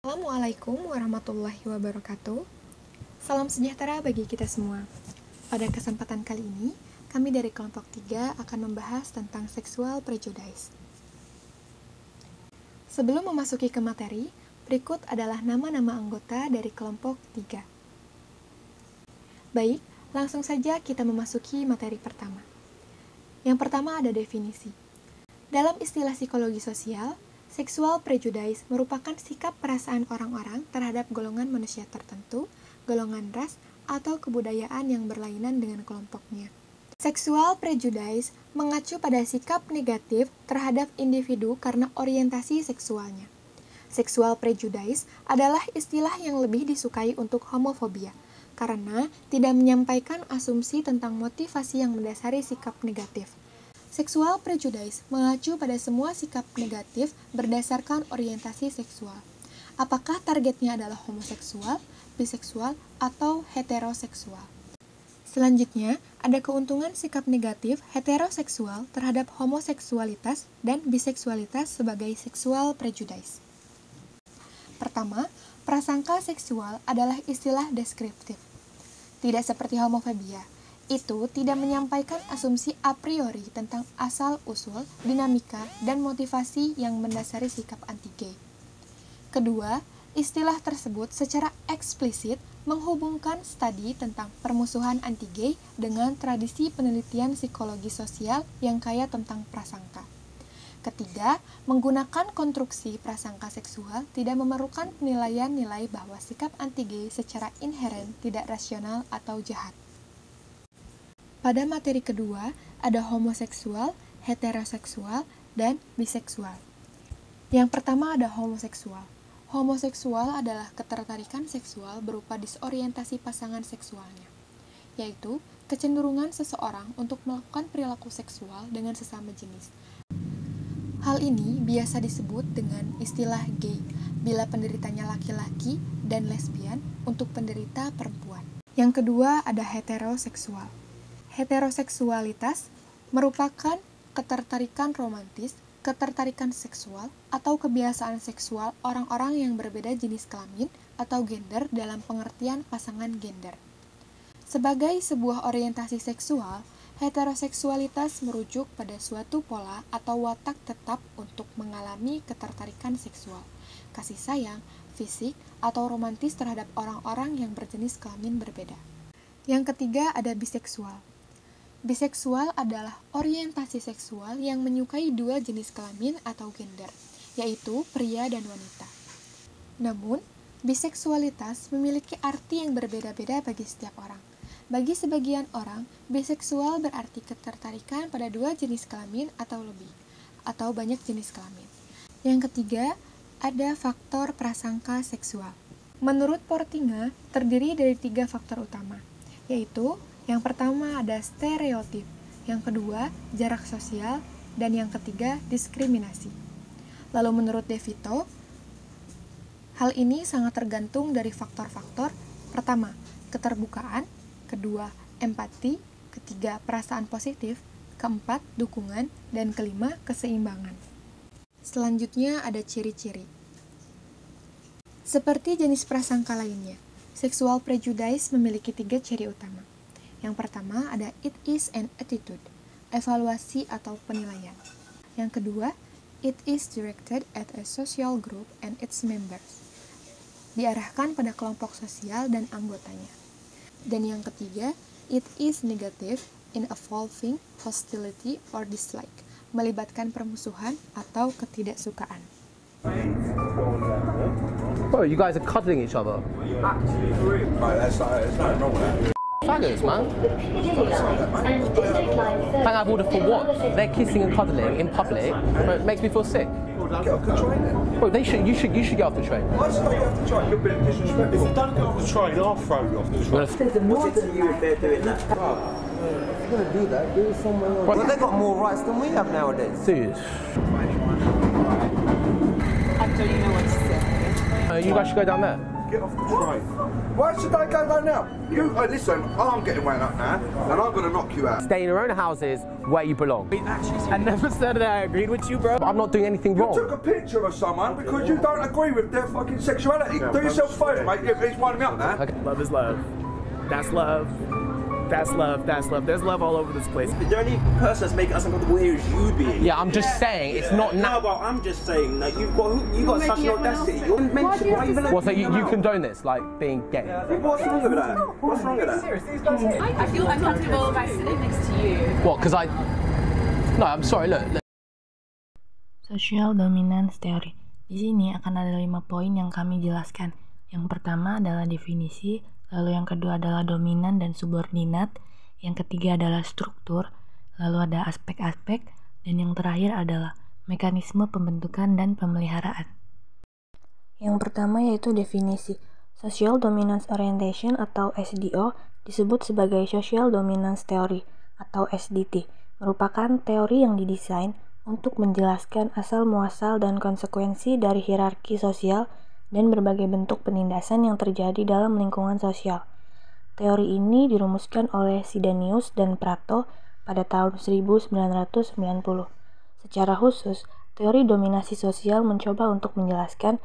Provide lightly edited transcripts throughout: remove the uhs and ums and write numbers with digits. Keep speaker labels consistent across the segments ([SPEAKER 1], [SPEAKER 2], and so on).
[SPEAKER 1] Assalamualaikum warahmatullahi wabarakatuh. Salam sejahtera bagi kita semua. Pada kesempatan kali ini, kami dari kelompok 3 akan membahas tentang sexual prejudice. Sebelum memasuki ke materi, berikut adalah nama-nama anggota dari kelompok 3. Baik, langsung saja kita memasuki materi pertama. Yang pertama ada definisi. Dalam istilah psikologi sosial, sexual prejudice merupakan sikap perasaan orang-orang terhadap golongan manusia tertentu, golongan ras, atau kebudayaan yang berlainan dengan kelompoknya. Sexual prejudice mengacu pada sikap negatif terhadap individu karena orientasi seksualnya. Sexual prejudice adalah istilah yang lebih disukai untuk homofobia, karena tidak menyampaikan asumsi tentang motivasi yang mendasari sikap negatif. Sexual prejudice mengacu pada semua sikap negatif berdasarkan orientasi seksual. Apakah targetnya adalah homoseksual, biseksual, atau heteroseksual? Selanjutnya, ada keuntungan sikap negatif heteroseksual terhadap homoseksualitas dan biseksualitas sebagai sexual prejudice. Pertama, prasangka seksual adalah istilah deskriptif. Tidak seperti homofobia. Itu tidak menyampaikan asumsi a priori tentang asal-usul, dinamika, dan motivasi yang mendasari sikap anti-gay. Kedua, istilah tersebut secara eksplisit menghubungkan studi tentang permusuhan anti-gay dengan tradisi penelitian psikologi sosial yang kaya tentang prasangka. Ketiga, menggunakan konstruksi prasangka seksual tidak memerlukan penilaian nilai bahwa sikap anti-gay secara inheren tidak rasional atau jahat. Pada materi kedua, ada homoseksual, heteroseksual, dan biseksual. Yang pertama ada homoseksual. Homoseksual adalah ketertarikan seksual berupa disorientasi pasangan seksualnya, yaitu kecenderungan seseorang untuk melakukan perilaku seksual dengan sesama jenis. Hal ini biasa disebut dengan istilah gay, bila penderitanya laki-laki, dan lesbian untuk penderita perempuan. Yang kedua ada heteroseksual. Heteroseksualitas merupakan ketertarikan romantis, ketertarikan seksual, atau kebiasaan seksual orang-orang yang berbeda jenis kelamin atau gender dalam pengertian pasangan gender. Sebagai sebuah orientasi seksual, heteroseksualitas merujuk pada suatu pola atau watak tetap untuk mengalami ketertarikan seksual, kasih sayang, fisik, atau romantis terhadap orang-orang yang berjenis kelamin berbeda. Yang ketiga ada biseksual. Biseksual adalah orientasi seksual yang menyukai dua jenis kelamin atau gender, yaitu pria dan wanita. Namun, biseksualitas memiliki arti yang berbeda-beda bagi setiap orang. Bagi sebagian orang, biseksual berarti ketertarikan pada dua jenis kelamin atau lebih, atau banyak jenis kelamin. Yang ketiga, ada faktor prasangka seksual. Menurut Portinga, terdiri dari 3 faktor utama, yaitu yang pertama ada stereotip, yang kedua jarak sosial, dan yang ketiga diskriminasi. Lalu menurut De Vito, hal ini sangat tergantung dari faktor-faktor. Pertama, keterbukaan, kedua empati, ketiga perasaan positif, keempat dukungan, dan kelima keseimbangan. Selanjutnya ada ciri-ciri. Seperti jenis prasangka lainnya, sexual prejudice memiliki 3 ciri utama. Yang pertama ada it is an attitude, evaluasi atau penilaian. Yang kedua, it is directed at a social group and its members, diarahkan pada kelompok sosial dan anggotanya. Dan yang ketiga, it is negative, involving hostility or dislike, melibatkan permusuhan atau ketidaksukaan.
[SPEAKER 2] Bro, you guys are cuddling each other. Faggots, man. Hang out order for what? They're kissing and cuddling in public. It makes me feel sick.
[SPEAKER 3] Get off the train then.
[SPEAKER 2] Bro, you should get off the train.
[SPEAKER 3] Why should I get off the train? You're being disrespectful. If you don't get off the train, I'll throw you off the train.
[SPEAKER 4] What's it to you if they're doing that?
[SPEAKER 3] If you're going to do that, do it somewhere else.
[SPEAKER 4] Well, they've got more rights than we have nowadays.
[SPEAKER 2] Dude.
[SPEAKER 5] I don't know what to say.
[SPEAKER 2] You guys should go down there.
[SPEAKER 3] get off the train.
[SPEAKER 5] Why should I go down now? You, listen, I'm getting wound up now, and I'm going to knock you out.
[SPEAKER 2] Stay in your own houses where you belong.
[SPEAKER 6] I never said that I agreed with you, bro.
[SPEAKER 2] I'm not doing anything
[SPEAKER 5] You
[SPEAKER 2] wrong.
[SPEAKER 5] took a picture of someone because you don't agree with their fucking sexuality. Do yourself a favour, mate. He's winding me up now.
[SPEAKER 2] Okay.
[SPEAKER 6] Love is love. That's love. That's love. That's love. There's love all over this place.
[SPEAKER 4] The only person that's making us uncomfortable here is you being.
[SPEAKER 2] Yeah, I'm just saying it's not
[SPEAKER 4] No, but I'm just saying that you've got such an audacity. You're mentioned. Why even?
[SPEAKER 2] Well, so you condone this, like being gay?
[SPEAKER 4] What's wrong with that? What's wrong with that?
[SPEAKER 7] I feel uncomfortable by sitting next to you.
[SPEAKER 2] What? Because I... No, I'm sorry. Look.
[SPEAKER 8] Social dominance theory. Di sini akan ada 5 poin yang kami jelaskan. Yang pertama adalah definisi, lalu yang kedua adalah dominan dan subordinat, yang ketiga adalah struktur, lalu ada aspek-aspek, dan yang terakhir adalah mekanisme pembentukan dan pemeliharaan. Yang pertama yaitu definisi. Social Dominance Orientation atau SDO disebut sebagai Social Dominance Theory atau SDT, merupakan teori yang didesain untuk menjelaskan asal-muasal dan konsekuensi dari hierarki sosial dan berbagai bentuk penindasan yang terjadi dalam lingkungan sosial. Teori ini dirumuskan oleh Sidanius dan Prato pada tahun 1990. Secara khusus, teori dominasi sosial mencoba untuk menjelaskan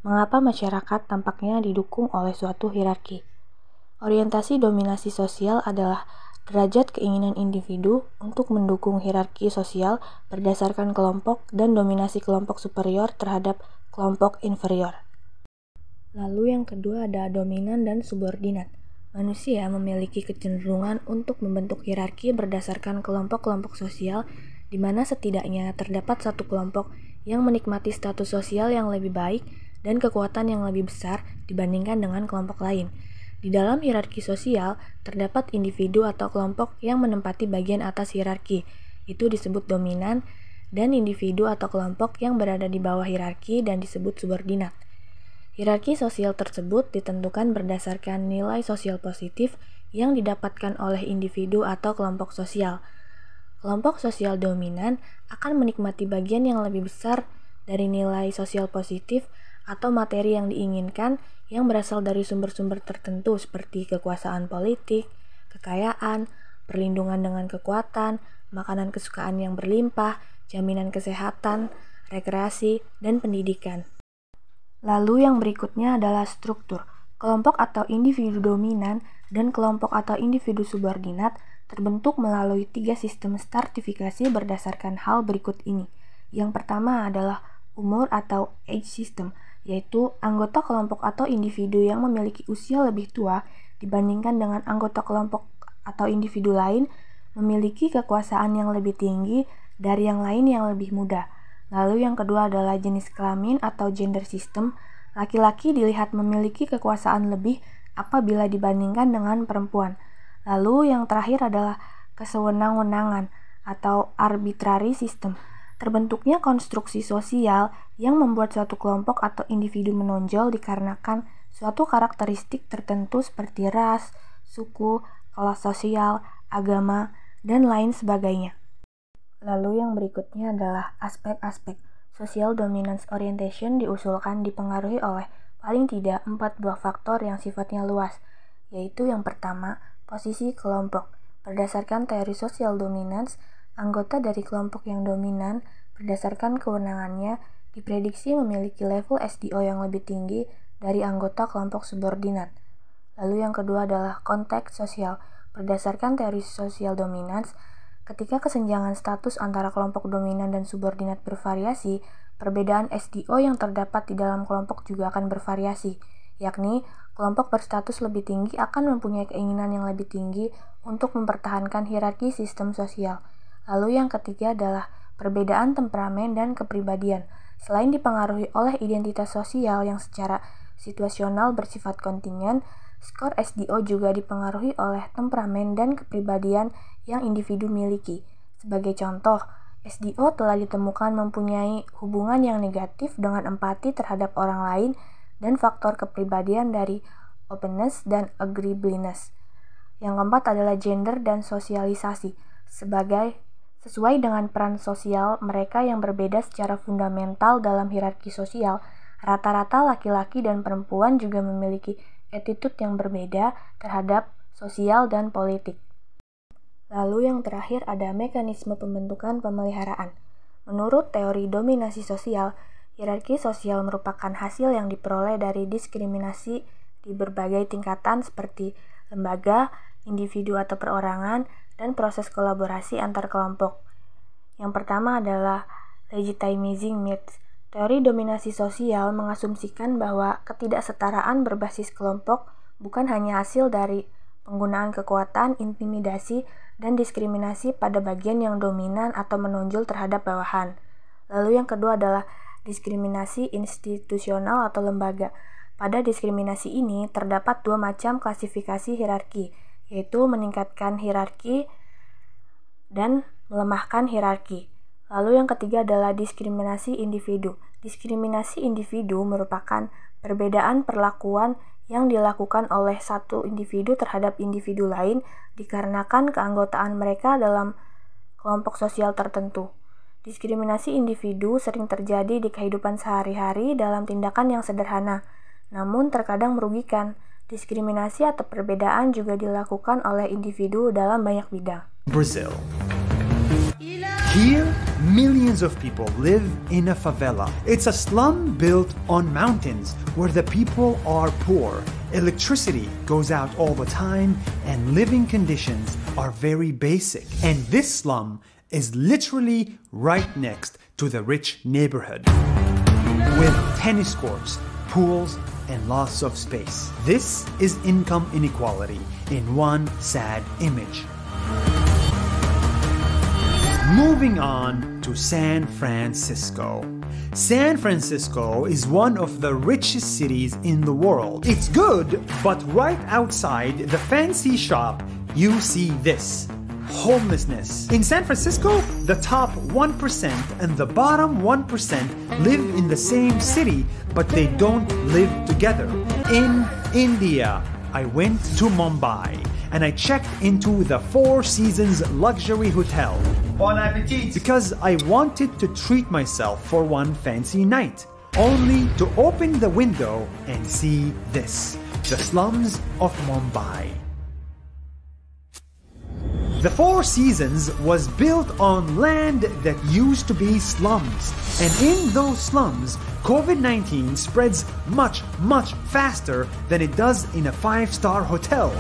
[SPEAKER 8] mengapa masyarakat tampaknya didukung oleh suatu hierarki. Orientasi dominasi sosial adalah derajat keinginan individu untuk mendukung hierarki sosial berdasarkan kelompok dan dominasi kelompok superior terhadap kelompok inferior. Lalu yang kedua ada dominan dan subordinat. Manusia memiliki kecenderungan untuk membentuk hierarki berdasarkan kelompok-kelompok sosial, di mana setidaknya terdapat satu kelompok yang menikmati status sosial yang lebih baik dan kekuatan yang lebih besar dibandingkan dengan kelompok lain. Di dalam hierarki sosial, terdapat individu atau kelompok yang menempati bagian atas hierarki, itu disebut dominan, dan individu atau kelompok yang berada di bawah hierarki dan disebut subordinat. Hierarki sosial tersebut ditentukan berdasarkan nilai sosial positif yang didapatkan oleh individu atau kelompok sosial. Kelompok sosial dominan akan menikmati bagian yang lebih besar dari nilai sosial positif atau materi yang diinginkan yang berasal dari sumber-sumber tertentu seperti kekuasaan politik, kekayaan, perlindungan dengan kekuatan, makanan kesukaan yang berlimpah, jaminan kesehatan, rekreasi, dan pendidikan. Lalu yang berikutnya adalah struktur. Kelompok atau individu dominan dan kelompok atau individu subordinat terbentuk melalui 3 sistem stratifikasi berdasarkan hal berikut ini. Yang pertama adalah umur atau age system, yaitu anggota kelompok atau individu yang memiliki usia lebih tua dibandingkan dengan anggota kelompok atau individu lain memiliki kekuasaan yang lebih tinggi dari yang lain yang lebih muda. Lalu yang kedua adalah jenis kelamin atau gender system. Laki-laki dilihat memiliki kekuasaan lebih apabila dibandingkan dengan perempuan. Lalu yang terakhir adalah kesewenang-wenangan atau arbitrary system. Terbentuknya konstruksi sosial yang membuat suatu kelompok atau individu menonjol dikarenakan suatu karakteristik tertentu seperti ras, suku, kelas sosial, agama, dan lain sebagainya. Lalu yang berikutnya adalah aspek-aspek. Social Dominance Orientation diusulkan dipengaruhi oleh paling tidak 4 buah faktor yang sifatnya luas, yaitu yang pertama, posisi kelompok. Berdasarkan teori Social Dominance, anggota dari kelompok yang dominan berdasarkan kewenangannya diprediksi memiliki level SDO yang lebih tinggi dari anggota kelompok subordinat. Lalu yang kedua adalah konteks sosial. Berdasarkan teori Social Dominance, ketika kesenjangan status antara kelompok dominan dan subordinat bervariasi, perbedaan SDO yang terdapat di dalam kelompok juga akan bervariasi, yakni kelompok berstatus lebih tinggi akan mempunyai keinginan yang lebih tinggi untuk mempertahankan hierarki sistem sosial. Lalu yang ketiga adalah perbedaan temperamen dan kepribadian. Selain dipengaruhi oleh identitas sosial yang secara situasional bersifat kontingen, skor SDO juga dipengaruhi oleh temperamen dan kepribadian yang individu miliki. Sebagai contoh, SDO telah ditemukan mempunyai hubungan yang negatif dengan empati terhadap orang lain dan faktor kepribadian dari openness dan agreeableness. Yang keempat adalah gender dan sosialisasi. Sesuai dengan peran sosial mereka yang berbeda secara fundamental dalam hierarki sosial, Rata-rata laki-laki dan perempuan juga memiliki attitude yang berbeda terhadap sosial dan politik. Lalu yang terakhir ada mekanisme pembentukan pemeliharaan. Menurut teori dominasi sosial, hierarki sosial merupakan hasil yang diperoleh dari diskriminasi di berbagai tingkatan seperti lembaga, individu atau perorangan, dan proses kolaborasi antar kelompok. Yang pertama adalah legitimizing myths. Teori dominasi sosial mengasumsikan bahwa ketidaksetaraan berbasis kelompok bukan hanya hasil dari penggunaan kekuatan, intimidasi, dan diskriminasi pada bagian yang dominan atau menonjol terhadap bawahan. Lalu yang kedua adalah diskriminasi institusional atau lembaga. Pada diskriminasi ini terdapat dua macam klasifikasi hierarki, yaitu meningkatkan hierarki dan melemahkan hierarki. Lalu yang ketiga adalah diskriminasi individu. Diskriminasi individu merupakan perbedaan perlakuan yang dilakukan oleh satu individu terhadap individu lain dikarenakan keanggotaan mereka dalam kelompok sosial tertentu. Diskriminasi individu sering terjadi di kehidupan sehari-hari dalam tindakan yang sederhana, namun terkadang merugikan. Diskriminasi atau perbedaan juga dilakukan oleh individu dalam banyak bidang.
[SPEAKER 9] Brazil. Here, millions of people live in a favela. It's a slum built on mountains where the people are poor. Electricity goes out all the time and living conditions are very basic. And this slum is literally right next to the rich neighborhood with tennis courts, pools, and lots of space. This is income inequality in one sad image. Moving on to San Francisco. San Francisco is one of the richest cities in the world. It's good, but right outside the fancy shop, you see this. Homelessness. In San Francisco, the top 1% and the bottom 1% live in the same city, but they don't live together. In India, I went to Mumbai and I checked into the Four Seasons luxury hotel. Bon appetit! Because I wanted to treat myself for one fancy night, only to open the window and see this, the slums of Mumbai. The Four Seasons was built on land that used to be slums. And in those slums, COVID-19 spreads much, much faster than it does in a 5-star hotel.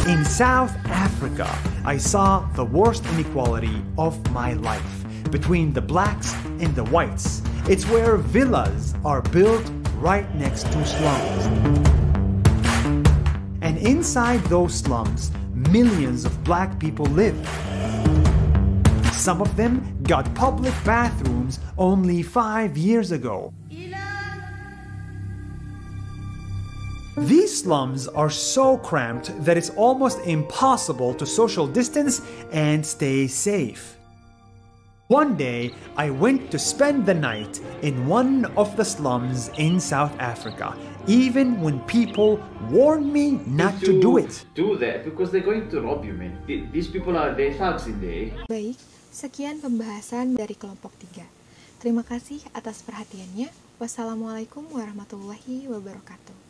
[SPEAKER 9] In South Africa, I saw the worst inequality of my life between the blacks and the whites. It's where villas are built right next to slums. And inside those slums, millions of black people live. Some of them got public bathrooms only 5 years ago. These slums are so cramped that it's almost impossible to social distance and stay safe. One day, I went to spend the night in one of the slums in South Africa, even when people warned me not to do it.
[SPEAKER 10] Do that because they're going to rob you, man. These people are they thugs in there.
[SPEAKER 1] Baik, sekian pembahasan dari kelompok 3. Terima kasih atas perhatiannya. Wassalamualaikum warahmatullahi wabarakatuh.